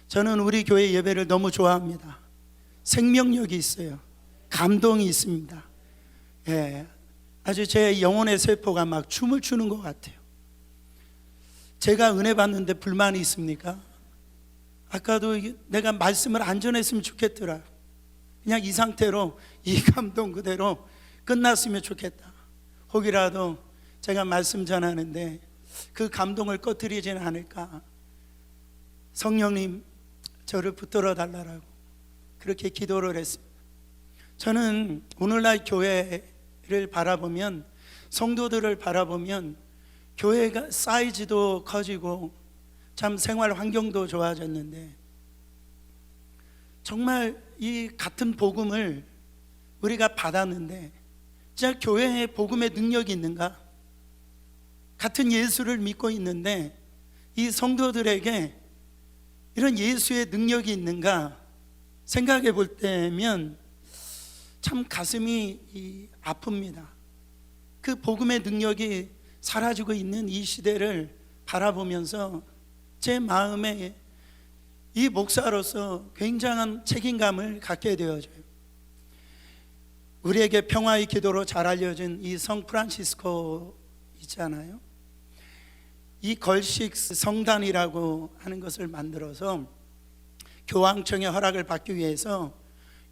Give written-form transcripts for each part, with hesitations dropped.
저는 우리 교회 예배를 너무 좋아합니다. 생명력이 있어요. 감동이 있습니다. 예, 아주 제 영혼의 세포가 막 춤을 추는 것 같아요. 제가 은혜 받는데 불만이 있습니까? 아까도 내가 말씀을 안 전했으면 좋겠더라. 그냥 이 상태로 이 감동 그대로 끝났으면 좋겠다. 혹이라도 제가 말씀 전하는데 그 감동을 꺼뜨리지는 않을까. 성령님 저를 붙들어 달라고 그렇게 기도를 했습니다. 저는 오늘날 교회를 바라보면, 성도들을 바라보면 교회가 사이즈도 커지고 참 생활 환경도 좋아졌는데, 정말 이 같은 복음을 우리가 받았는데 진짜 교회에 복음의 능력이 있는가? 같은 예수를 믿고 있는데 이 성도들에게 이런 예수의 능력이 있는가 생각해 볼 때면 참 가슴이 아픕니다. 그 복음의 능력이 사라지고 있는 이 시대를 바라보면서 제 마음에 이 목사로서 굉장한 책임감을 갖게 되어져요. 우리에게 평화의 기도로 잘 알려진 이 성 프란시스코 있잖아요. 이 걸식 성단이라고 하는 것을 만들어서 교황청의 허락을 받기 위해서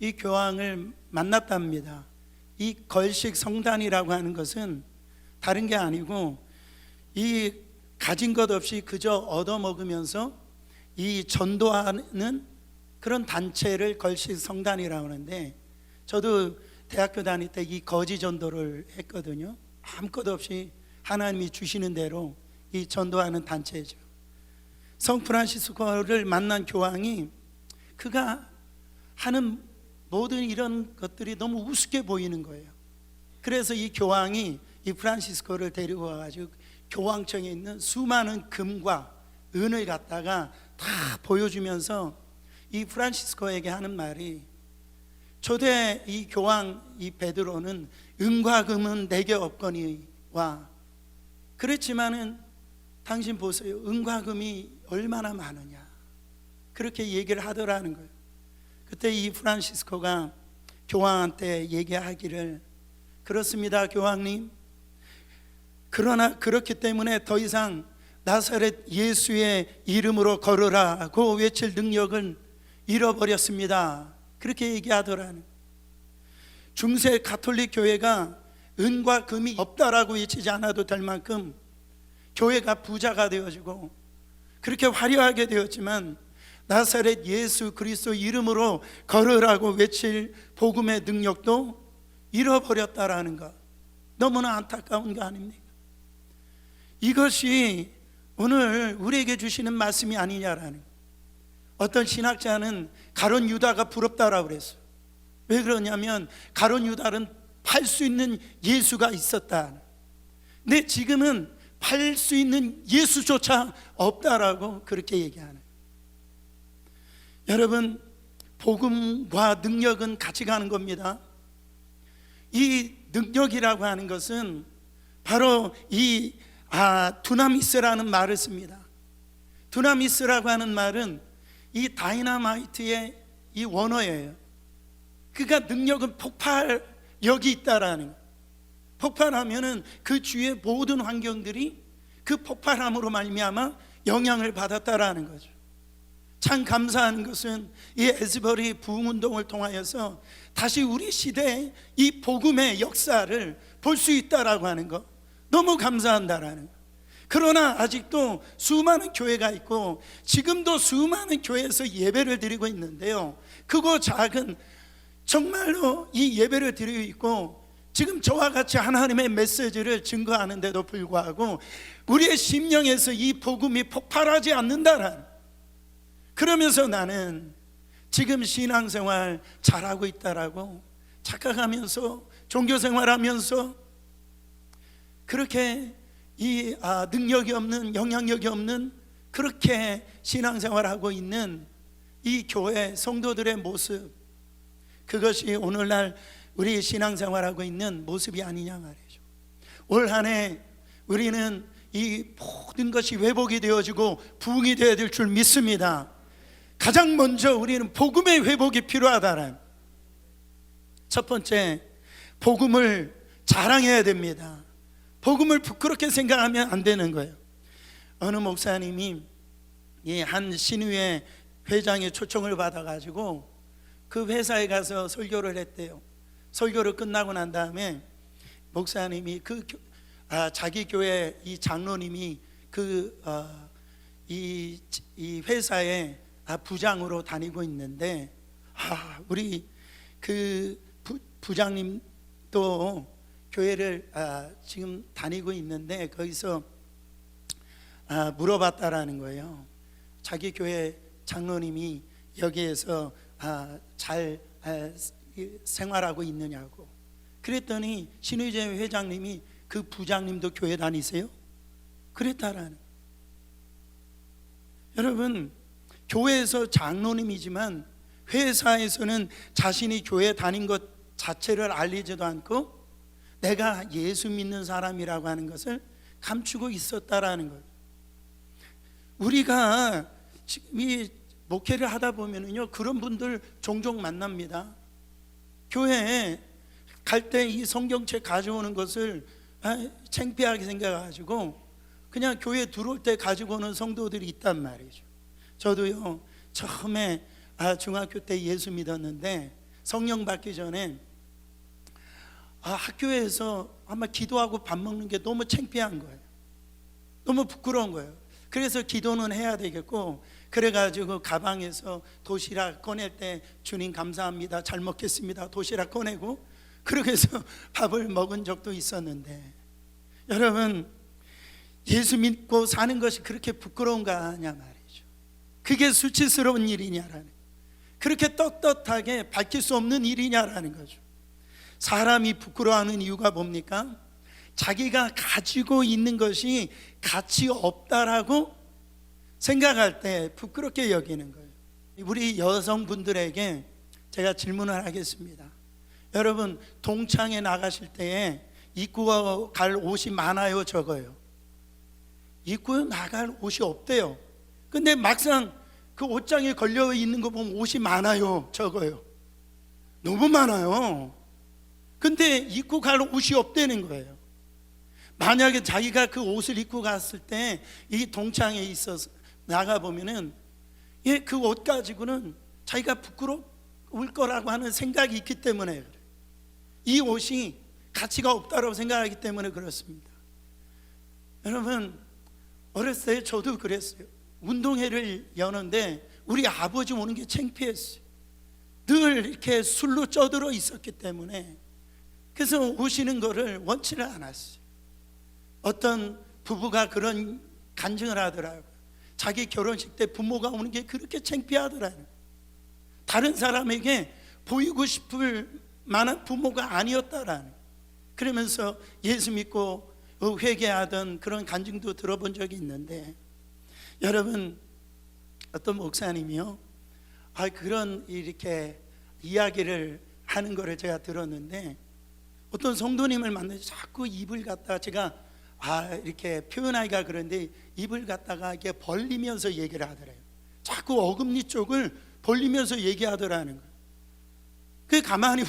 이 교황을 만났답니다. 이 걸식 성단이라고 하는 것은 다른 게 아니고 이 가진 것 없이 그저 얻어먹으면서 이 전도하는 그런 단체를 걸식 성단이라고 하는데, 저도 대학교 다닐 때 이 거지 전도를 했거든요. 아무것도 없이 하나님이 주시는 대로 이 전도하는 단체죠. 성 프란시스코를 만난 교황이 그가 하는 모든 이런 것들이 너무 우습게 보이는 거예요. 그래서 이 교황이 이 프란시스코를 데리고 와가지고 교황청에 있는 수많은 금과 은을 갖다가 다 보여주면서 이 프란시스코에게 하는 말이, 초대 이 교황 이 베드로는 은과 금은 내게 없거니와, 그렇지만은 당신 보세요, 은과 금이 얼마나 많으냐, 그렇게 얘기를 하더라는 거예요. 그때 이 프란시스코가 교황한테 얘기하기를, 그렇습니다 교황님, 그러나 그렇기 때문에 더 이상 나사렛 예수의 이름으로 걸으라고 외칠 능력은 잃어버렸습니다, 그렇게 얘기하더라는. 중세 가톨릭 교회가 은과 금이 없다라고 외치지 않아도 될 만큼 교회가 부자가 되어지고 그렇게 화려하게 되었지만, 나사렛 예수 그리스도 이름으로 걸으라고 외칠 복음의 능력도 잃어버렸다라는 것, 너무나 안타까운 거 아닙니까? 이것이 오늘 우리에게 주시는 말씀이 아니냐라는 것. 어떤 신학자는 가룟 유다가 부럽다라고 그랬어요. 왜 그러냐면 가룟 유다는 팔 수 있는 예수가 있었다. 근데 지금은 팔 수 있는 예수조차 없다라고 그렇게 얘기하는. 여러분, 복음과 능력은 같이 가는 겁니다. 이 능력이라고 하는 것은 바로 이 두나미스라는 말을 씁니다. 두나미스라고 하는 말은 이 다이너마이트의 이 원어예요. 그러니까 능력은 폭발력이 있다라는 거예요. 폭발하면은 그 주위의 모든 환경들이 그 폭발함으로 말미암아 영향을 받았다라는 거죠. 참 감사한 것은 이 에스버리 부흥운동을 통하여서 다시 우리 시대에 이 복음의 역사를 볼 수 있다라고 하는 것, 너무 감사한다라는 것. 그러나 아직도 수많은 교회가 있고 지금도 수많은 교회에서 예배를 드리고 있는데요, 크고 작은 정말로 이 예배를 드리고 있고 지금 저와 같이 하나님의 메시지를 증거하는데도 불구하고 우리의 심령에서 이 복음이 폭발하지 않는다라는, 그러면서 나는 지금 신앙생활 잘하고 있다라고 착각하면서 종교생활하면서 그렇게 이 능력이 없는, 영향력이 없는 그렇게 신앙생활하고 있는 이 교회 성도들의 모습, 그것이 오늘날 우리 신앙생활하고 있는 모습이 아니냐 말이죠. 올 한 해 우리는 이 모든 것이 회복이 되어지고 부흥이 되어야 될 줄 믿습니다. 가장 먼저 우리는 복음의 회복이 필요하다는, 첫 번째, 복음을 자랑해야 됩니다. 복음을 부끄럽게 생각하면 안 되는 거예요. 어느 목사님이 한 신의회 회장의 초청을 받아가지고 그 회사에 가서 설교를 했대요. 설교를 끝나고 난 다음에 목사님이 자기 교회 이 장로님이 이 회사의 부장으로 다니고 있는데, 우리 그 부장님도 교회를 지금 다니고 있는데 거기서 물어봤다라는 거예요. 자기 교회 장로님이 여기에서 잘 생활하고 있느냐고. 그랬더니 신의제 회장님이 그 부장님도 교회 다니세요? 그랬다라는. 여러분, 교회에서 장로님이지만 회사에서는 자신이 교회 다닌 것 자체를 알리지도 않고 내가 예수 믿는 사람이라고 하는 것을 감추고 있었다라는 거예요. 우리가 이 목회를 하다 보면은요, 그런 분들 종종 만납니다. 교회에 갈 때 이 성경책 가져오는 것을 창피하게 생각해가지고 그냥 교회 들어올 때 가지고 오는 성도들이 있단 말이죠. 저도요, 처음에 중학교 때 예수 믿었는데 성령 받기 전에 학교에서 아마 기도하고 밥 먹는 게 너무 창피한 거예요. 너무 부끄러운 거예요. 그래서 기도는 해야 되겠고, 그래가지고 가방에서 도시락 꺼낼 때 주님 감사합니다, 잘 먹겠습니다, 도시락 꺼내고 그렇게 해서 밥을 먹은 적도 있었는데, 여러분, 예수 믿고 사는 것이 그렇게 부끄러운가 하냐 말이죠. 그게 수치스러운 일이냐라는, 그렇게 떳떳하게 밝힐 수 없는 일이냐라는 거죠. 사람이 부끄러워하는 이유가 뭡니까? 자기가 가지고 있는 것이 가치 없다라고 생각할 때 부끄럽게 여기는 거예요. 우리 여성분들에게 제가 질문을 하겠습니다. 여러분, 동창회 나가실 때에 입고 갈 옷이 많아요, 적어요? 입고 나갈 옷이 없대요. 근데 막상 그 옷장에 걸려 있는 거 보면 옷이 많아요, 적어요? 너무 많아요. 근데 입고 갈 옷이 없다는 거예요. 만약에 자기가 그 옷을 입고 갔을 때 이 동창회에 있어서 나가보면은 그 옷 가지고는 자기가 부끄러울 거라고 하는 생각이 있기 때문에 그래요. 이 옷이 가치가 없다고 생각하기 때문에 그렇습니다. 여러분, 어렸을 때 저도 그랬어요. 운동회를 여는데 우리 아버지 오는 게 창피했어요. 늘 이렇게 술로 쪄들어 있었기 때문에. 그래서 오시는 거를 원치를 않았어요. 어떤 부부가 그런 간증을 하더라고요. 자기 결혼식 때 부모가 오는 게 그렇게 창피하더라고요. 다른 사람에게 보이고 싶을 만한 부모가 아니었다라는, 그러면서 예수 믿고 회개하던 그런 간증도 들어본 적이 있는데, 여러분, 어떤 목사님이요, 그런 이렇게 이야기를 하는 거를 제가 들었는데, 어떤 성도님을 만나서 자꾸 입을 갖다가, 제가 이렇게 표현하기가 그런데 입을 갖다가 이렇게 벌리면서 얘기를 하더래요. 자꾸 어금니 쪽을 벌리면서 얘기하더라는 거예요. 그 가만히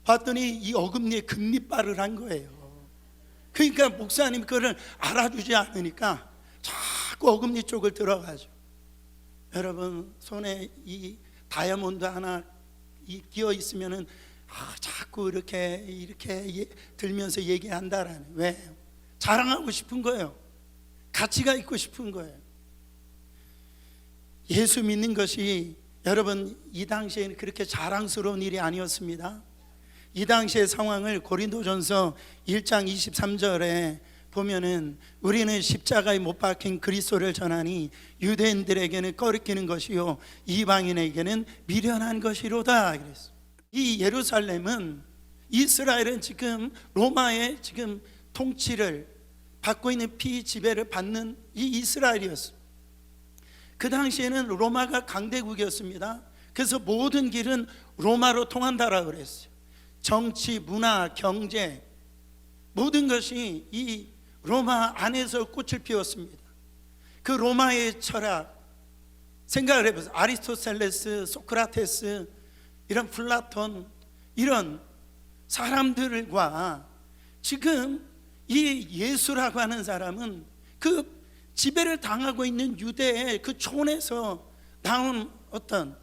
봤더니 이 어금니에 금리빨을 한 거예요. 그러니까 목사님 그거를 알아주지 않으니까 자꾸 어금니 쪽을 들어가죠. 여러분, 손에 이 다이아몬드 하나 끼어 있으면은 자꾸 이렇게 들면서 얘기한다라는. 왜? 자랑하고 싶은 거예요. 가치가 있고 싶은 거예요. 예수 믿는 것이, 여러분, 이 당시에는 그렇게 자랑스러운 일이 아니었습니다. 이 당시의 상황을 고린도전서 1장 23절에 보면은, 우리는 십자가에 못 박힌 그리스도를 전하니 유대인들에게는 꺼리끼는 것이요 이방인에게는 미련한 것이로다 그랬어요. 이 예루살렘은, 이스라엘은 지금 로마의 지금 통치를 받고 있는 피지배를 받는 이 이스라엘이었어요. 그 당시에는 로마가 강대국이었습니다. 그래서 모든 길은 로마로 통한다라고 그랬어요. 정치, 문화, 경제, 모든 것이 이 로마 안에서 꽃을 피웠습니다. 그 로마의 철학, 생각을 해보세요. 아리스토텔레스, 소크라테스, 이런 플라톤, 이런 사람들과 지금 이 예수라고 하는 사람은 그 지배를 당하고 있는 유대의 그 촌에서 나온 어떤,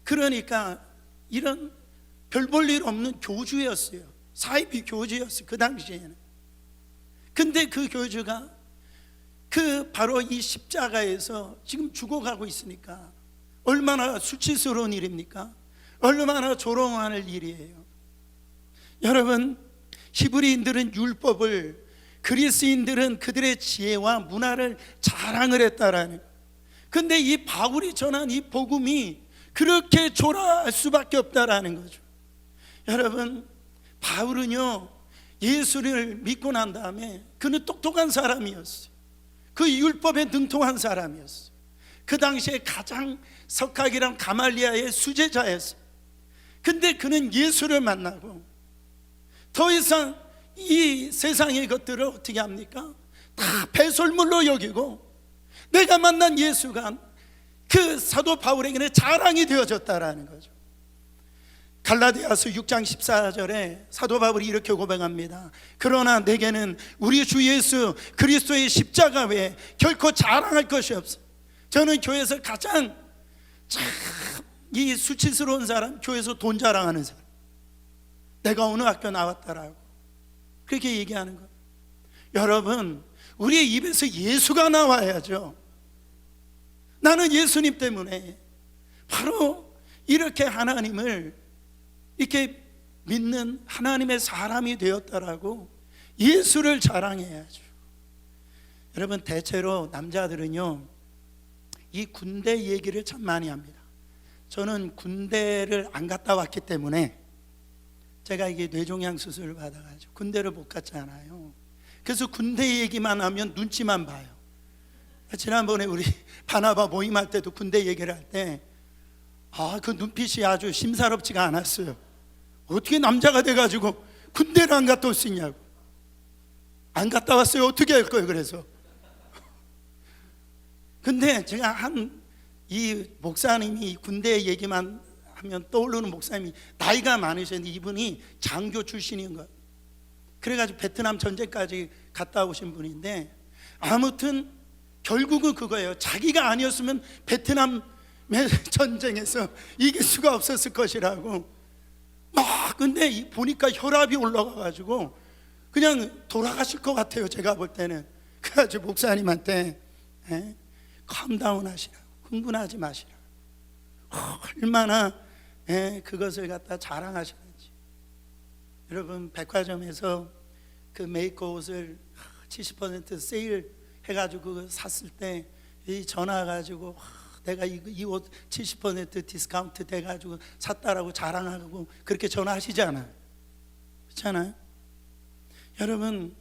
그러니까 이런 별 볼 일 없는 교주였어요. 사이비 교주였어요, 그 당시에는. 근데 그 교주가 그 바로 이 십자가에서 지금 죽어가고 있으니까 얼마나 수치스러운 일입니까? 얼마나 조롱하는 일이에요. 여러분, 히브리인들은 율법을, 그리스인들은 그들의 지혜와 문화를 자랑을 했다라는. 근데 이 바울이 전한 이 복음이 그렇게 초라할 수밖에 없다라는 거죠. 여러분, 바울은요 예수를 믿고 난 다음에 그는 똑똑한 사람이었어요. 그 율법에 능통한 사람이었어요. 그 당시에 가장 석학이랑 가말리아의 수제자였어요. 근데 그는 예수를 만나고 더 이상 이 세상의 것들을 어떻게 합니까? 다 배설물로 여기고 내가 만난 예수가 그 사도 바울에게는 자랑이 되어졌다라는 거죠. 갈라디아서 6장 14절에 사도 바울이 이렇게 고백합니다. 그러나 내게는 우리 주 예수 그리스도의 십자가 외에 결코 자랑할 것이 없어. 저는 교회에서 가장 참 이 수치스러운 사람, 교회에서 돈 자랑하는 사람. 내가 어느 학교 나왔다라고 그렇게 얘기하는 거예요. 여러분, 우리의 입에서 예수가 나와야죠. 나는 예수님 때문에 바로 이렇게 하나님을 이렇게 믿는 하나님의 사람이 되었다라고 예수를 자랑해야죠. 여러분, 대체로 남자들은요 이 군대 얘기를 참 많이 합니다. 저는 군대를 안 갔다 왔기 때문에 제가 이게 뇌종양 수술을 받아가지고 군대를 못 갔잖아요. 그래서 군대 얘기만 하면 눈치만 봐요. 지난번에 우리 바나바 모임할 때도 군대 얘기를 할 때 그 눈빛이 아주 심사롭지가 않았어요. 어떻게 남자가 돼가지고 군대를 안 갔다 왔으냐고. 안 갔다 왔어요. 어떻게 할 거예요? 그래서 근데 제가 이 목사님이 군대 얘기만 하면 떠오르는 목사님이 나이가 많으셨는데 이분이 장교 출신인 거예요. 그래가지고 베트남 전쟁까지 갔다 오신 분인데 아무튼 결국은 그거예요. 자기가 아니었으면 베트남 전쟁에서 이길 수가 없었을 것이라고 막. 근데 보니까 혈압이 올라가가지고 그냥 돌아가실 것 같아요, 제가 볼 때는. 그래가지고 목사님한테 컴다운 하시라고, 흥분하지 마시라고, 얼마나 그것을 갖다 자랑하시는지. 여러분, 백화점에서 그 메이커 옷을 70% 세일 해가지고 샀을 때 이 전화 가지고 내가 이 옷 70% 디스카운트 돼가지고 샀다라고 자랑하고 그렇게 전화하시잖아요. 그렇잖아요. 여러분,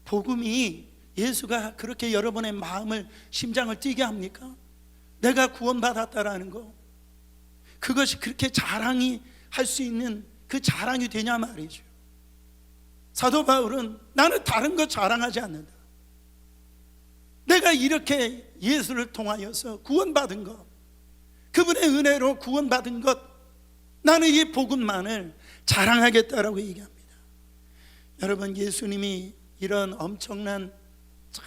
복음이 예수가 그렇게 여러분의 마음을, 심장을 뛰게 합니까? 내가 구원받았다라는 거, 그것이 그렇게 자랑이 할 수 있는 그 자랑이 되냐 말이죠. 사도 바울은 나는 다른 것 자랑하지 않는다. 내가 이렇게 예수를 통하여서 구원받은 것, 그분의 은혜로 구원받은 것, 나는 이 복음만을 자랑하겠다라고 얘기합니다. 여러분, 예수님이 이런 엄청난 참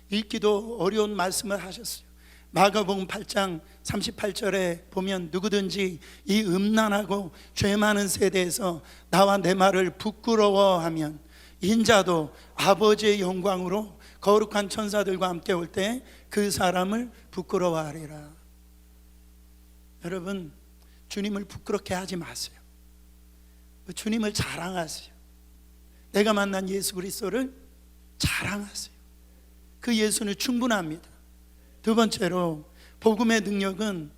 읽기도 어려운 말씀을 하셨어요. 마가복음 8장 38절에 보면 누구든지 이 음란하고 죄 많은 세대에서 나와 내 말을 부끄러워하면 인자도 아버지의 영광으로 거룩한 천사들과 함께 올 때 그 사람을 부끄러워하리라. 여러분, 주님을 부끄럽게 하지 마세요. 주님을 자랑하세요. 내가 만난 예수 그리스도를 자랑하세요. 그 예수는 충분합니다. 두 번째로, 복음의 능력은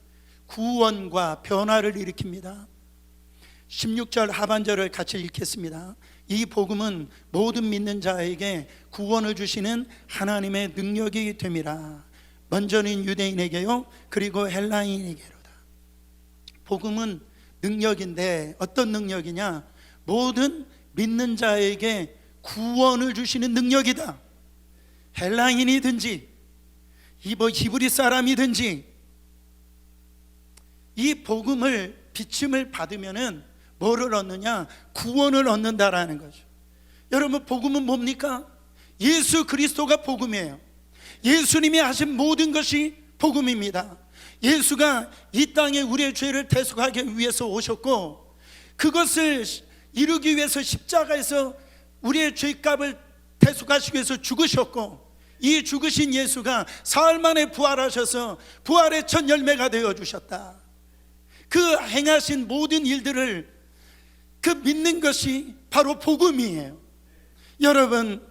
구원과 변화를 일으킵니다. 16절 하반절을 같이 읽겠습니다. 이 복음은 모든 믿는 자에게 구원을 주시는 하나님의 능력이 됨이라. 먼저는 유대인에게요, 그리고 헬라인에게로다. 복음은 능력인데 어떤 능력이냐? 모든 믿는 자에게 구원을 주시는 능력이다. 헬라인이든지 히브리 사람이든지 이 복음을 비침을 받으면은 뭐를 얻느냐? 구원을 얻는다라는 거죠. 여러분, 복음은 뭡니까? 예수 그리스도가 복음이에요. 예수님이 하신 모든 것이 복음입니다. 예수가 이 땅에 우리의 죄를 대속하기 위해서 오셨고, 그것을 이루기 위해서 십자가에서 우리의 죄값을 대속하시기 위해서 죽으셨고, 이 죽으신 예수가 사흘 만에 부활하셔서 부활의 첫 열매가 되어주셨다. 그 행하신 모든 일들을 그 믿는 것이 바로 복음이에요. 여러분,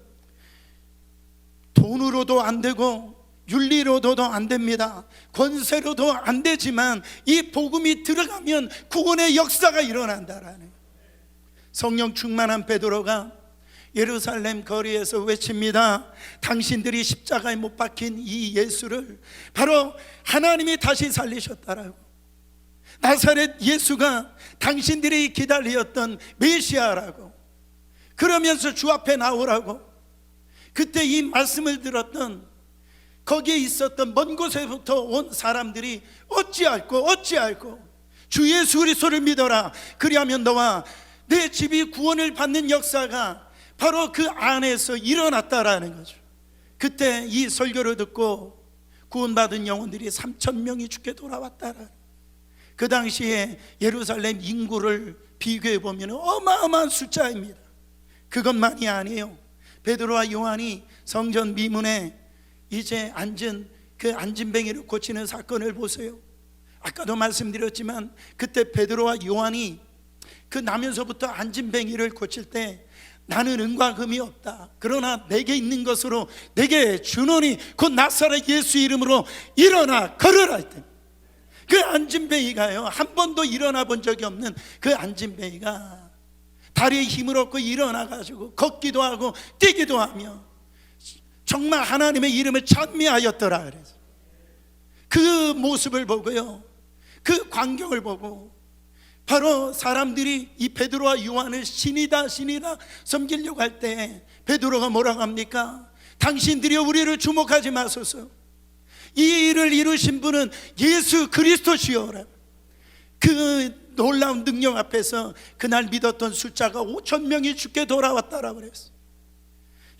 돈으로도 안 되고 윤리로도 안 됩니다. 권세로도 안 되지만 이 복음이 들어가면 구원의 역사가 일어난다라는, 성령 충만한 베드로가 예루살렘 거리에서 외칩니다. 당신들이 십자가에 못 박힌 이 예수를 바로 하나님이 다시 살리셨다라고. 나사렛 예수가 당신들이 기다렸던 메시아라고. 그러면서 주 앞에 나오라고. 그때 이 말씀을 들었던 거기에 있었던 먼 곳에부터 온 사람들이 어찌할꼬 주 예수 그리스도를 믿어라. 그리하면 너와 내 집이 구원을 받는 역사가 바로 그 안에서 일어났다라는 거죠. 그때 이 설교를 듣고 구원받은 영혼들이 3,000명이 주께 돌아왔다라는, 그 당시에 예루살렘 인구를 비교해 보면 어마어마한 숫자입니다. 그것만이 아니에요. 베드로와 요한이 성전 미문에 이제 앉은 그 안진뱅이를 고치는 사건을 보세요. 아까도 말씀드렸지만 그때 베드로와 요한이 그 나면서부터 안진뱅이를 고칠 때 나는 은과 금이 없다. 그러나 내게 있는 것으로 내게 주노니 곧 나사렛 예수 이름으로 일어나 걸으라 했더니, 그 안진뱅이가요, 한 번도 일어나 본 적이 없는 그 안진뱅이가 다리에 힘을 얻고 일어나 가지고 걷기도 하고 뛰기도 하며 정말 하나님의 이름을 찬미하였더라. 그래서 그 모습을 보고요, 그 광경을 보고 바로 사람들이 이 베드로와 요한을 신이다 섬기려고 할 때 베드로가 뭐라고 합니까? 당신들이 우리를 주목하지 마소서. 이 일을 이루신 분은 예수 그리스도시오라. 그 놀라운 능력 앞에서 그날 믿었던 숫자가 5,000명이 주께 돌아왔다라고 그랬어요.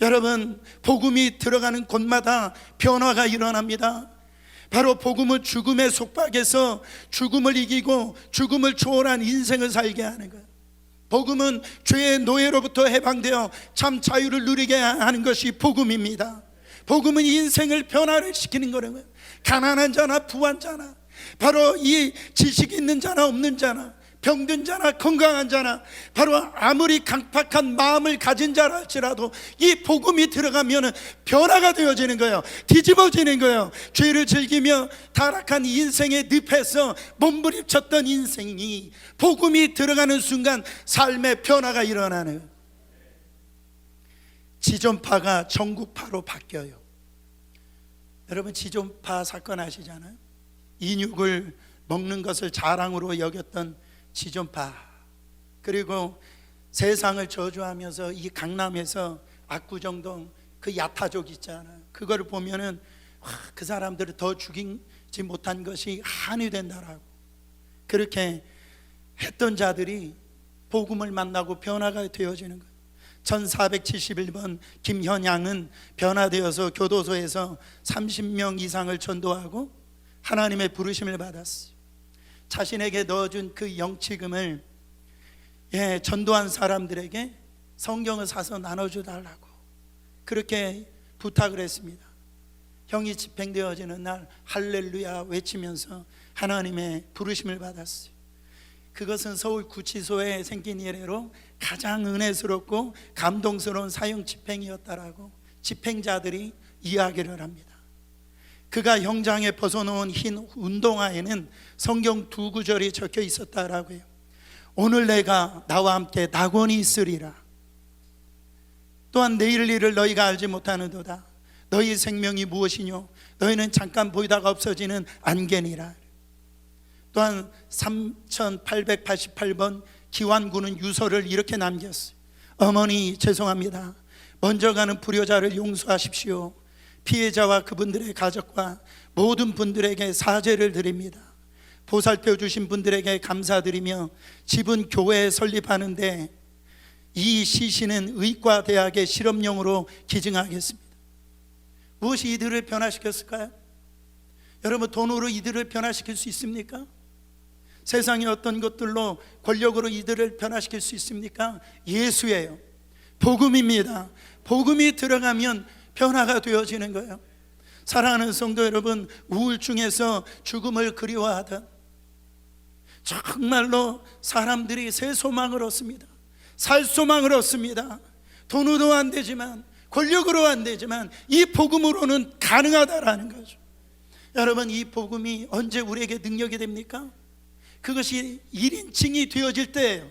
여러분, 복음이 들어가는 곳마다 변화가 일어납니다. 바로 복음은 죽음의 속박에서 죽음을 이기고 죽음을 초월한 인생을 살게 하는 거예요. 복음은 죄의 노예로부터 해방되어 참 자유를 누리게 하는 것이 복음입니다. 복음은 인생을 변화를 시키는 거라고요. 가난한 자나 부한 자나, 바로 이 지식 있는 자나 없는 자나, 병든 자나 건강한 자나, 바로 아무리 강팍한 마음을 가진 자라 할지라도 이 복음이 들어가면 변화가 되어지는 거예요. 뒤집어지는 거예요. 죄를 즐기며 타락한 인생의 늪에서 몸부림쳤던 인생이 복음이 들어가는 순간 삶의 변화가 일어나는 거예요. 지존파가 전국파로 바뀌어요. 여러분, 지존파 사건 아시잖아요. 인육을 먹는 것을 자랑으로 여겼던 지존파, 그리고 세상을 저주하면서 이 강남에서 압구정동 그 야타족 있잖아요. 그거를 보면은 그 사람들을 더 죽이지 못한 것이 한이 된다라고. 그렇게 했던 자들이 복음을 만나고 변화가 되어지는 거예요. 1471번 김현양은 변화되어서 교도소에서 30명 이상을 전도하고 하나님의 부르심을 받았어요. 자신에게 넣어준 그 영치금을 전도한 사람들에게 성경을 사서 나눠주달라고 그렇게 부탁을 했습니다. 형이 집행되어지는 날 할렐루야 외치면서 하나님의 부르심을 받았어요. 그것은 서울 구치소에 생긴 이래로 가장 은혜스럽고 감동스러운 사형 집행이었다라고 집행자들이 이야기를 합니다. 그가 형장에 벗어놓은 흰 운동화에는 성경 2구절이 적혀 있었다라고 해요. 오늘 내가 나와 함께 낙원이 있으리라. 또한 내일 일을 너희가 알지 못하는도다. 너희 생명이 무엇이뇨? 너희는 잠깐 보이다가 없어지는 안개니라. 또한 3888번 기완군은 유서를 이렇게 남겼어요. 어머니 죄송합니다. 먼저 가는 불효자를 용서하십시오. 피해자와 그분들의 가족과 모든 분들에게 사죄를 드립니다. 보살펴 주신 분들에게 감사드리며 지분 교회 설립하는데 이 시신은 의과대학의 실험용으로 기증하겠습니다. 무엇이 이들을 변화시켰을까요? 여러분, 돈으로 이들을 변화시킬 수 있습니까? 세상의 어떤 것들로, 권력으로 이들을 변화시킬 수 있습니까? 예수예요. 복음입니다. 복음이 들어가면 변화가 되어지는 거예요. 사랑하는 성도 여러분, 우울증에서 죽음을 그리워하던, 정말로 사람들이 새 소망을 얻습니다. 살 소망을 얻습니다. 돈으로 안 되지만, 권력으로 안 되지만 이 복음으로는 가능하다라는 거죠. 여러분, 이 복음이 언제 우리에게 능력이 됩니까? 그것이 1인칭이 되어질 때예요.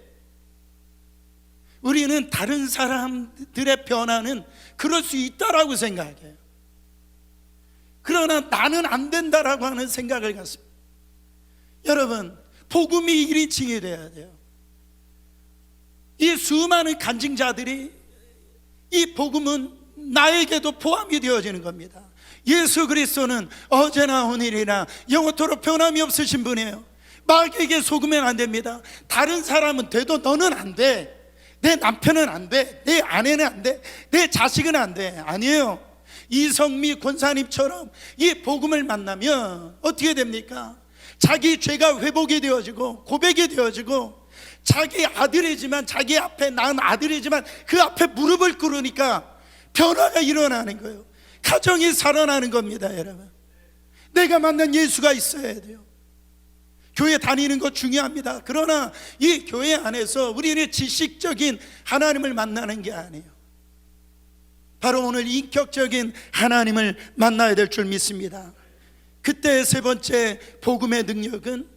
우리는 다른 사람들의 변화는 그럴 수 있다라고 생각해요. 그러나 나는 안 된다라고 하는 생각을 갖습니다. 여러분, 복음이 1인칭이 돼야 돼요. 이 수많은 간증자들이 이 복음은 나에게도 포함이 되어지는 겁니다. 예수 그리스도는 어제나 오늘이나 영원토록 변함이 없으신 분이에요. 마귀에게 속으면 안 됩니다. 다른 사람은 돼도 너는 안 돼. 내 남편은 안 돼. 내 아내는 안 돼. 내 자식은 안 돼. 아니에요. 이성미 권사님처럼 이 복음을 만나면 어떻게 됩니까? 자기 죄가 회복이 되어지고 고백이 되어지고, 자기 아들이지만, 자기 앞에 낳은 아들이지만 그 앞에 무릎을 꿇으니까 변화가 일어나는 거예요. 가정이 살아나는 겁니다. 여러분, 내가 만난 예수가 있어야 돼요. 교회 다니는 거 중요합니다. 그러나 이 교회 안에서 우리는 지식적인 하나님을 만나는 게 아니에요. 바로 오늘 인격적인 하나님을 만나야 될 줄 믿습니다. 그때 세 번째 복음의 능력은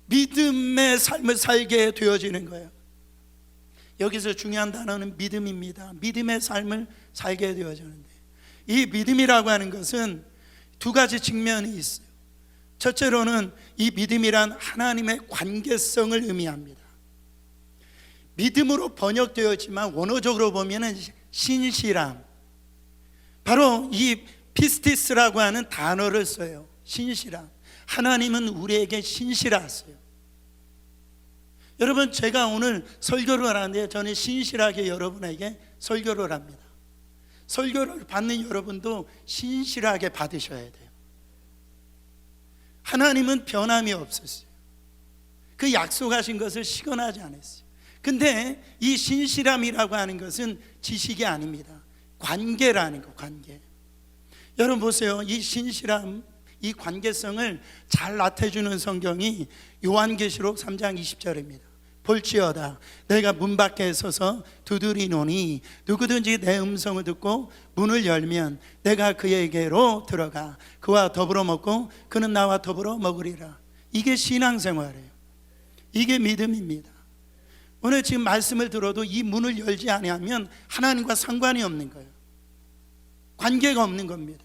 믿음의 삶을 살게 되어지는 거예요. 여기서 중요한 단어는 믿음입니다. 믿음의 삶을 살게 되어지는데, 이 믿음이라고 하는 것은 두 가지 측면이 있어요. 첫째로는 이 믿음이란 하나님의 관계성을 의미합니다. 믿음으로 번역되었지만 원어적으로 보면은 신실함, 바로 이 피스티스라고 하는 단어를 써요. 신실함. 하나님은 우리에게 신실하세요. 여러분, 제가 오늘 설교를 하는데 저는 신실하게 여러분에게 설교를 합니다. 설교를 받는 여러분도 신실하게 받으셔야 돼요. 하나님은 변함이 없었어요. 그 약속하신 것을 시건하지 않았어요. 근데 이 신실함이라고 하는 것은 지식이 아닙니다. 관계라는 거, 관계. 여러분 보세요. 이 신실함, 이 관계성을 잘 나타내주는 성경이 요한계시록 3장 20절입니다. 볼지어다 내가 문 밖에 서서 두드리노니 누구든지 내 음성을 듣고 문을 열면 내가 그에게로 들어가 그와 더불어 먹고 그는 나와 더불어 먹으리라. 이게 신앙생활이에요. 이게 믿음입니다. 오늘 지금 말씀을 들어도 이 문을 열지 아니하면 하나님과 상관이 없는 거예요. 관계가 없는 겁니다.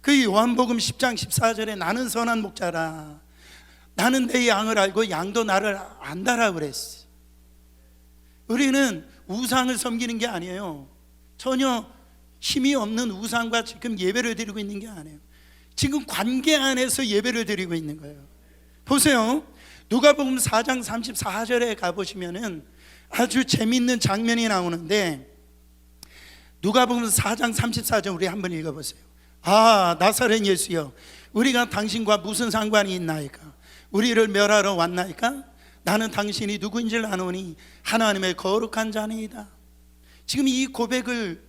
그 요한복음 10장 14절에 나는 선한 목자라, 나는 내 양을 알고 양도 나를 안다라 그랬어. 우리는 우상을 섬기는 게 아니에요. 전혀 힘이 없는 우상과 지금 예배를 드리고 있는 게 아니에요. 지금 관계 안에서 예배를 드리고 있는 거예요. 보세요. 누가복음 4장 34절에 가보시면은 아주 재밌는 장면이 나오는데, 누가복음 4장 34절 우리 한번 읽어보세요. 아, 나사렛 예수여, 우리가 당신과 무슨 상관이 있나이까? 우리를 멸하러 왔나이까? 나는 당신이 누구인지를 아노니 하나님의 거룩한 자니이다. 지금 이 고백을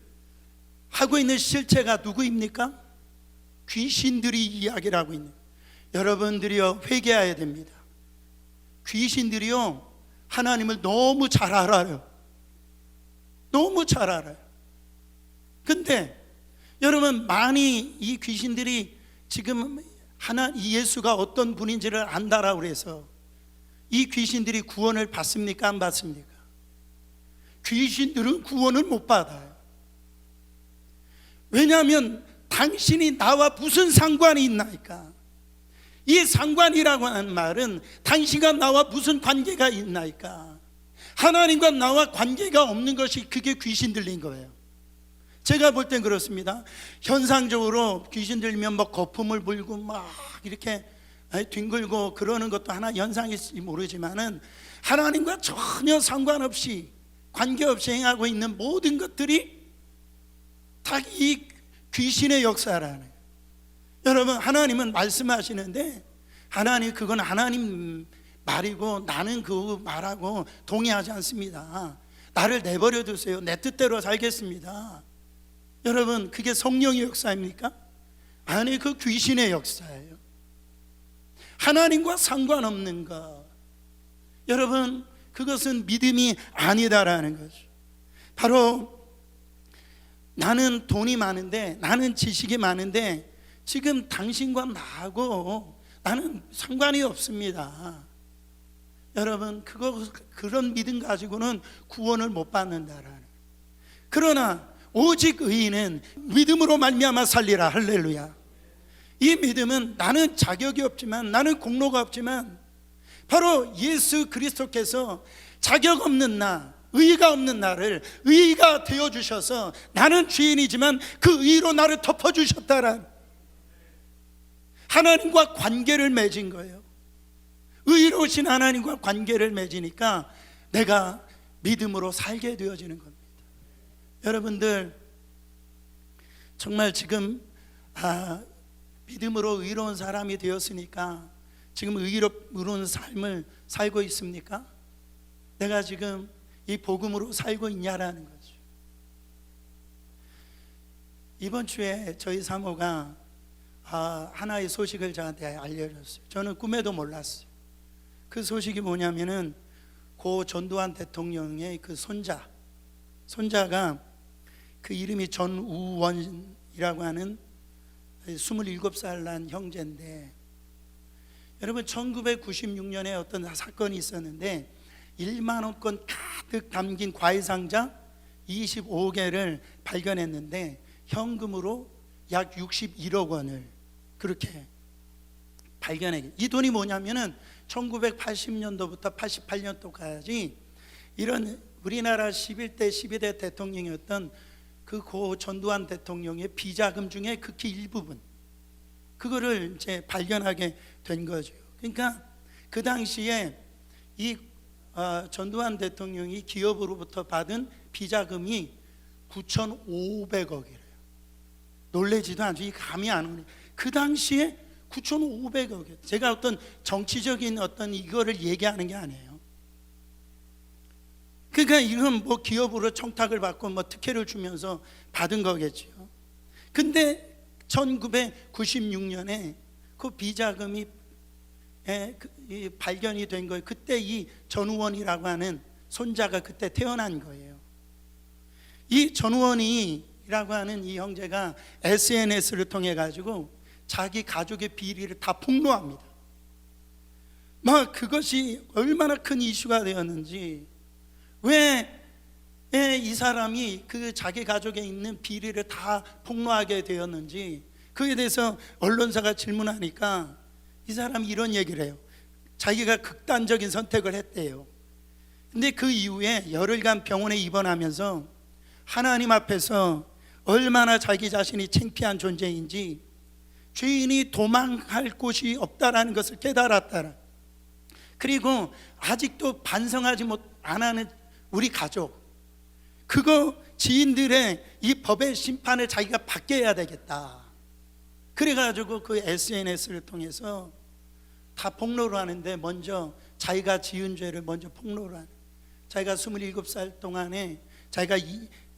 하고 있는 실체가 누구입니까? 귀신들이 이야기를 하고 있는. 여러분들이요, 회개해야 됩니다. 귀신들이요, 하나님을 너무 잘 알아요. 너무 잘 알아요. 근데 여러분, 많이 이 귀신들이 지금 이 예수가 어떤 분인지를 안다라고 그래서 이 귀신들이 구원을 받습니까? 안 받습니까? 귀신들은 구원을 못 받아요. 왜냐하면 당신이 나와 무슨 상관이 있나이까? 이 상관이라고 하는 말은 당신과 나와 무슨 관계가 있나이까? 하나님과 나와 관계가 없는 것이 그게 귀신 들린 거예요. 제가 볼 땐 그렇습니다. 현상적으로 귀신 들리면 막 거품을 불고 막 이렇게 뒹굴고 그러는 것도 하나 현상일지 모르지만은 하나님과 전혀 상관없이 관계없이 행하고 있는 모든 것들이 다 이 귀신의 역사라는 거예요. 여러분, 하나님은 말씀하시는데 하나님, 그건 하나님 말이고 나는 그 말하고 동의하지 않습니다. 나를 내버려 두세요. 내 뜻대로 살겠습니다. 여러분, 그게 성령의 역사입니까? 아니, 그 귀신의 역사예요. 하나님과 상관없는 것, 여러분, 그것은 믿음이 아니다라는 거죠. 바로 나는 돈이 많은데, 나는 지식이 많은데 지금 당신과 나하고 나는 상관이 없습니다. 여러분, 그런 믿음 가지고는 구원을 못 받는다라는. 그러나 오직 의인은 믿음으로 말미암아 살리라. 할렐루야. 이 믿음은 나는 자격이 없지만, 나는 공로가 없지만 바로 예수 그리스도께서 자격 없는 나, 의의가 없는 나를 의의가 되어주셔서 나는 죄인이지만 그 의의로 나를 덮어주셨다란, 하나님과 관계를 맺은 거예요. 의로우신 하나님과 관계를 맺으니까 내가 믿음으로 살게 되어지는 겁니다. 여러분들, 정말 지금 믿음으로 의로운 사람이 되었으니까 지금 의로운 삶을 살고 있습니까? 내가 지금 이 복음으로 살고 있냐라는 거죠. 이번 주에 저희 사모가 하나의 소식을 저한테 알려줬어요. 저는 꿈에도 몰랐어요. 그 소식이 뭐냐면은 고 전두환 대통령의 그 손자가 그 이름이 전우원이라고 하는 27살 난 형제인데, 여러분, 1996년에 어떤 사건이 있었는데 1만 원권 가득 담긴 과일 상자 25개를 발견했는데 현금으로 약 61억 원을 그렇게 발견해. 이 돈이 뭐냐면은 1980년도부터 88년도까지 이런 우리나라 11대 12대 대통령이었던 그 고 전두환 대통령의 비자금 중에 극히 일부분, 그거를 이제 발견하게 된 거죠. 그러니까 그 당시에 이 전두환 대통령이 기업으로부터 받은 비자금이 9,500억이래요. 놀라지도 않죠. 이 감이 안 오네. 그 당시에 9,500억. 제가 어떤 정치적인 어떤 이거를 얘기하는 게 아니에요. 그러니까 이건 뭐 기업으로 청탁을 받고 뭐 특혜를 주면서 받은 거겠죠. 근데 1996년에 그 비자금이 발견이 된 거예요. 그때 이 전우원이라고 하는 손자가 그때 태어난 거예요. 이 전우원이라고 하는 이 형제가 SNS를 통해 가지고 자기 가족의 비리를 다 폭로합니다. 막 그것이 얼마나 큰 이슈가 되었는지, 왜 이 사람이 그 자기 가족에 있는 비리를 다 폭로하게 되었는지 그에 대해서 언론사가 질문하니까 이 사람이 이런 얘기를 해요. 자기가 극단적인 선택을 했대요. 근데 그 이후에 열흘간 병원에 입원하면서 하나님 앞에서 얼마나 자기 자신이 창피한 존재인지, 죄인이 도망갈 곳이 없다라는 것을 깨달았다라. 그리고 아직도 반성하지 안 하는 우리 가족, 그거 지인들의 이 법의 심판을 자기가 받게 해야 되겠다. 그래가지고 그 SNS를 통해서 다 폭로를 하는데, 먼저 자기가 지은 죄를 먼저 폭로를 하는, 자기가 27살 동안에 자기가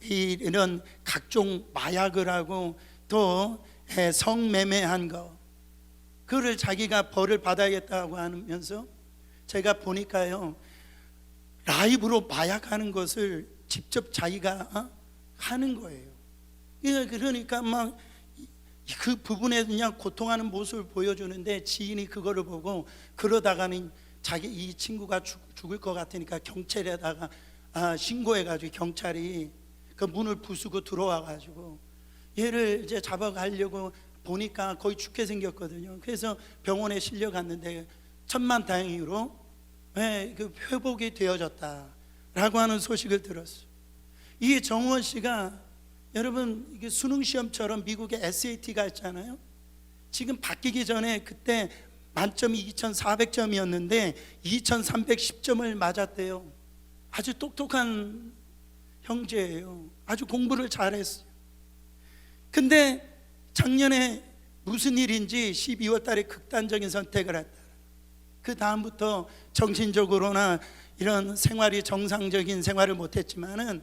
이런 각종 마약을 하고 또 성매매한 거, 그거를 자기가 벌을 받아야겠다고 하면서, 제가 보니까요, 라이브로 마약하는 것을 직접 자기가 하는 거예요. 그러니까 막 그 부분에 그냥 고통하는 모습을 보여주는데, 지인이 그거를 보고 그러다가는 자기 이 친구가 죽을 것 같으니까 경찰에다가 신고해가지고 경찰이 그 문을 부수고 들어와가지고 얘를 이제 잡아가려고 보니까 거의 죽게 생겼거든요. 그래서 병원에 실려갔는데 천만다행으로 그 회복이 되어졌다라고 하는 소식을 들었어요. 이 정우원 씨가, 여러분, 이게 수능 시험처럼 미국의 SAT가 있잖아요. 지금 바뀌기 전에 그때 만점이 2400점이었는데 2310점을 맞았대요. 아주 똑똑한 형제예요. 아주 공부를 잘했어요. 근데 작년에 무슨 일인지 12월 달에 극단적인 선택을 했다. 그 다음부터 정신적으로나 이런 생활이 정상적인 생활을 못했지만은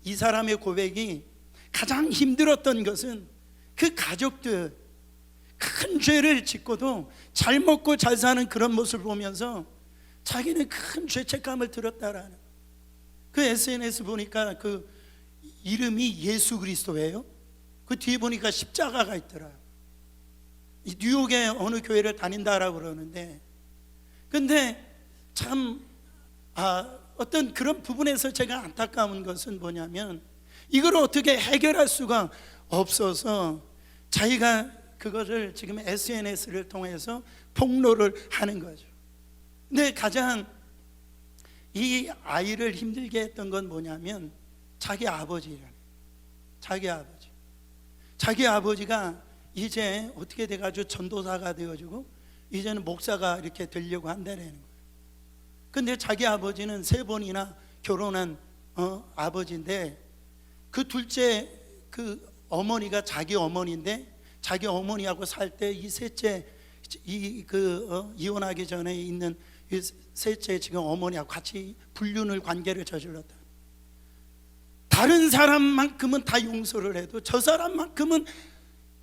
이 사람의 고백이 가장 힘들었던 것은 그 가족들 큰 죄를 짓고도 잘 먹고 잘 사는 그런 모습을 보면서 자기는 큰 죄책감을 들었다라는. 그 SNS 보니까 그 이름이 예수 그리스도예요. 그 뒤에 보니까 십자가가 있더라고요. 뉴욕의 어느 교회를 다닌다라고 그러는데, 근데 참 어떤 그런 부분에서 제가 안타까운 것은 뭐냐면 이걸 어떻게 해결할 수가 없어서 자기가 그것을 지금 SNS를 통해서 폭로를 하는 거죠. 근데 가장 이 아이를 힘들게 했던 건 뭐냐면 자기 아버지라는, 자기 아버지가 이제 어떻게 돼가지고 전도사가 되어지고 이제는 목사가 이렇게 되려고 한다는 거예요. 근데 자기 아버지는 3번이나 결혼한 아버지인데, 그 둘째 그 어머니가 자기 어머니인데 자기 어머니하고 살 때 이 셋째 이혼하기 전에 있는 이 셋째 지금 어머니하고 같이 불륜을 관계를 저질렀다. 다른 사람만큼은 다 용서를 해도 저 사람만큼은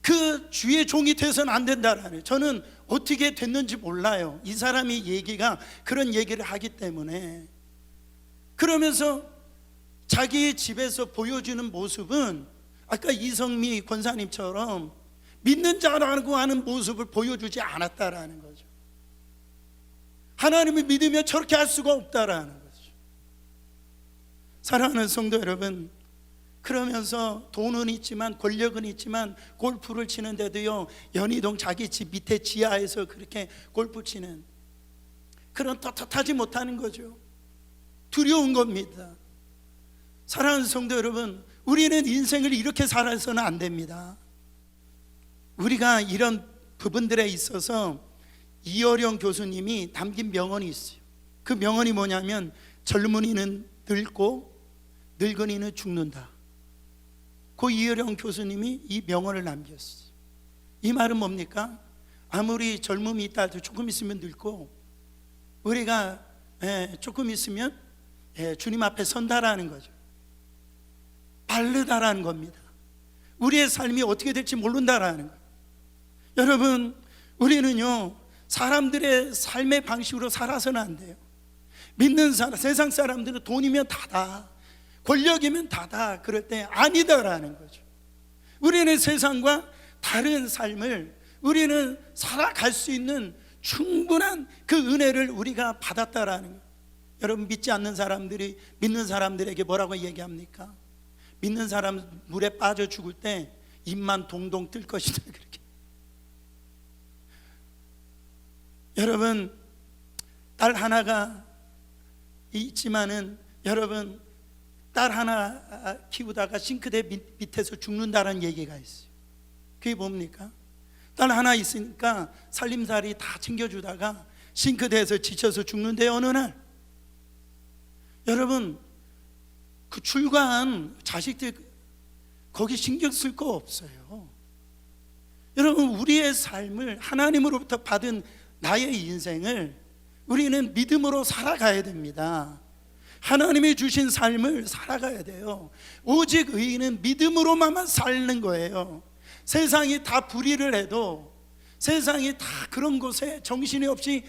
그 주의 종이 돼서는 안 된다라는. 저는 어떻게 됐는지 몰라요. 이 사람이 얘기가 그런 얘기를 하기 때문에. 그러면서 자기 집에서 보여주는 모습은 아까 이성미 권사님처럼 믿는 자라고 하는 모습을 보여주지 않았다라는 거죠. 하나님을 믿으면 저렇게 할 수가 없다라는 거죠. 사랑하는 성도 여러분, 그러면서 돈은 있지만 권력은 있지만 골프를 치는데도요, 연희동 자기 집 밑에 지하에서 그렇게 골프 치는 그런 떳떳하지 못하는 거죠. 두려운 겁니다. 사랑하는 성도 여러분, 우리는 인생을 이렇게 살아서는 안 됩니다. 우리가 이런 부분들에 있어서 이어령 교수님이 남긴 명언이 있어요. 그 명언이 뭐냐면 젊은이는 늙고 늙은이는 죽는다. 그 이어령 교수님이 이 명언을 남겼어요. 이 말은 뭡니까? 아무리 젊음이 있다 해도 조금 있으면 늙고, 우리가 조금 있으면 주님 앞에 선다라는 거죠. 바르다라는 겁니다. 우리의 삶이 어떻게 될지 모른다라는 거예요. 여러분, 우리는요 사람들의 삶의 방식으로 살아서는 안 돼요. 믿는 사람, 세상 사람들은 돈이면 다다, 권력이면 다다, 그럴 때 아니다라는 거죠. 우리는 세상과 다른 삶을 우리는 살아갈 수 있는 충분한 그 은혜를 우리가 받았다라는 거예요. 여러분, 믿지 않는 사람들이 믿는 사람들에게 뭐라고 얘기합니까? 믿는 사람 물에 빠져 죽을 때 입만 동동 뜰 것이다, 그렇게. 여러분, 딸 하나가 있지만은 여러분, 딸 하나 키우다가 싱크대 밑에서 죽는다는 얘기가 있어요. 그게 뭡니까? 딸 하나 있으니까 살림살이 다 챙겨주다가 싱크대에서 지쳐서 죽는데 어느 날, 여러분, 그 출가한 자식들 거기 신경 쓸 거 없어요. 여러분, 우리의 삶을 하나님으로부터 받은 나의 인생을 우리는 믿음으로 살아가야 됩니다. 하나님이 주신 삶을 살아가야 돼요. 오직 의인은 믿음으로만 사는 거예요. 세상이 다 불의를 해도, 세상이 다 그런 곳에 정신이 없이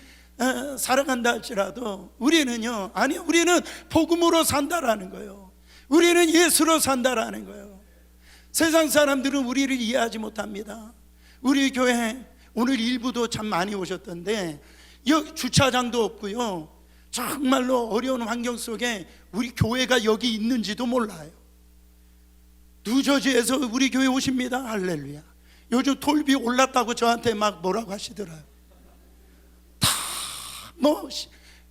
살아간다 할지라도 우리는요, 아니, 우리는 복음으로 산다라는 거예요. 우리는 예수로 산다라는 거예요. 세상 사람들은 우리를 이해하지 못합니다. 우리 교회 오늘 일부도 참 많이 오셨던데 여기 주차장도 없고요, 정말로 어려운 환경 속에 우리 교회가 여기 있는지도 몰라요. 뉴저지에서 우리 교회 오십니다. 할렐루야. 요즘 톨비 올랐다고 저한테 막 뭐라고 하시더라고요. 다 뭐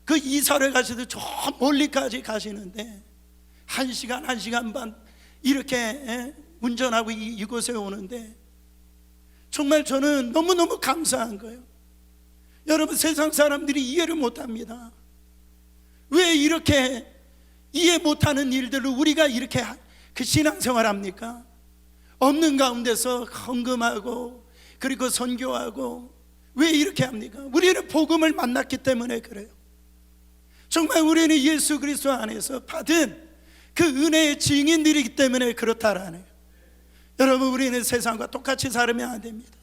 그 이사를 가시도 저 멀리까지 가시는데 1시간, 1시간 반 이렇게 운전하고 이곳에 오는데 정말 저는 너무너무 감사한 거예요. 여러분, 세상 사람들이 이해를 못합니다. 왜 이렇게 이해 못하는 일들을 우리가 이렇게 그 신앙생활 합니까? 없는 가운데서 헌금하고 그리고 선교하고 왜 이렇게 합니까? 우리는 복음을 만났기 때문에 그래요. 정말 우리는 예수 그리스도 안에서 받은 그 은혜의 증인들이기 때문에 그렇다라네요. 여러분, 우리는 세상과 똑같이 살면 안 됩니다.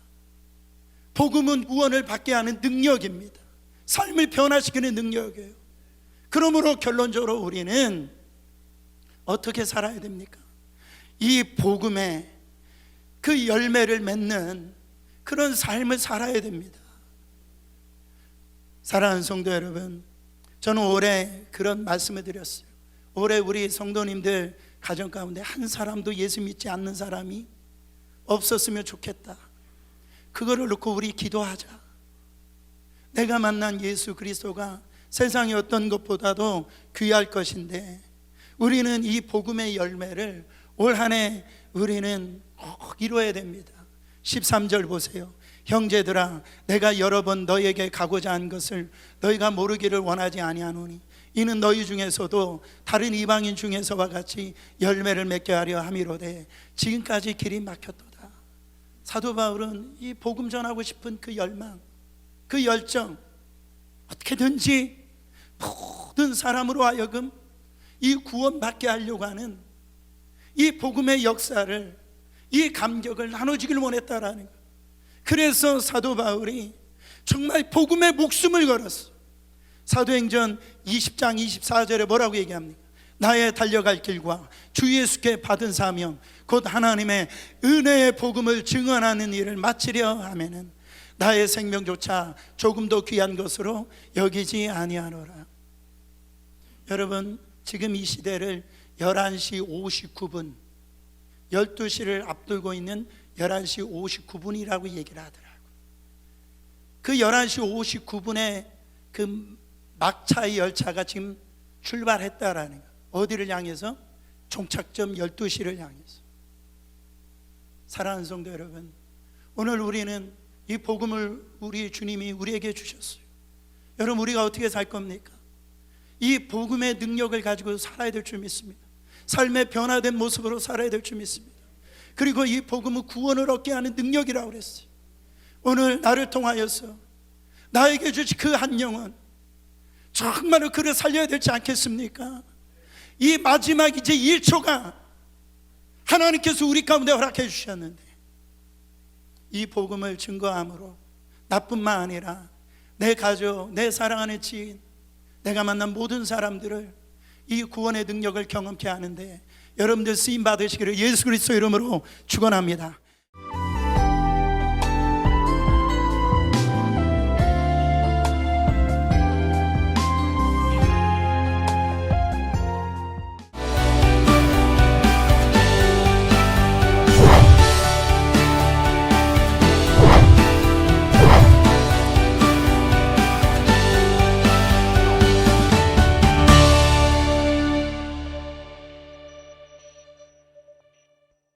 복음은 구원을 받게 하는 능력입니다. 삶을 변화시키는 능력이에요. 그러므로 결론적으로 우리는 어떻게 살아야 됩니까? 이 복음의 그 열매를 맺는 그런 삶을 살아야 됩니다. 사랑하는 성도 여러분, 저는 올해 그런 말씀을 드렸어요. 올해 우리 성도님들 가정 가운데 한 사람도 예수 믿지 않는 사람이 없었으면 좋겠다. 그거를 놓고 우리 기도하자. 내가 만난 예수 그리스도가 세상의 어떤 것보다도 귀할 것인데, 우리는 이 복음의 열매를 올 한 해 우리는 꼭 이루어야 됩니다. 13절 보세요. 형제들아, 내가 여러 번 너희에게 가고자 한 것을 너희가 모르기를 원하지 아니하노니 이는 너희 중에서도 다른 이방인 중에서와 같이 열매를 맺게 하려 함이로되 지금까지 길이 막혔도다. 사도 바울은 이 복음 전하고 싶은 그 열망, 그 열정, 어떻게든지 모든 사람으로 하여금 이 구원받게 하려고 하는 이 복음의 역사를, 이 감격을 나눠주길 원했다라는 거예요. 그래서 사도 바울이 정말 복음의 목숨을 걸었어. 사도행전 20장 24절에 뭐라고 얘기합니까? 나의 달려갈 길과 주 예수께 받은 사명 곧 하나님의 은혜의 복음을 증언하는 일을 마치려 하면은 나의 생명조차 조금도 귀한 것으로 여기지 아니하노라. 여러분, 지금 이 시대를 11시 59분 12시를 앞두고 있는 11시 59분이라고 얘기를 하더라고요. 그 11시 59분에 그 막차의 열차가 지금 출발했다라는 거예요. 어디를 향해서? 종착점 12시를 향해서. 사랑하는 성도 여러분, 오늘 우리는 이 복음을 우리 주님이 우리에게 주셨어요. 여러분, 우리가 어떻게 살 겁니까? 이 복음의 능력을 가지고 살아야 될 줄 믿습니다. 삶의 변화된 모습으로 살아야 될 줄 믿습니다. 그리고 이 복음은 구원을 얻게 하는 능력이라고 그랬어요. 오늘 나를 통하여서 나에게 주신 그 한 영혼, 정말로 그를 살려야 되지 않겠습니까? 이 마지막 이제 1초가 하나님께서 우리 가운데 허락해 주셨는데, 이 복음을 증거함으로 나뿐만 아니라 내 가족, 내 사랑하는 지인, 내가 만난 모든 사람들을 이 구원의 능력을 경험케 하는데 여러분들 쓰임 받으시기를 예수 그리스도 이름으로 축원합니다.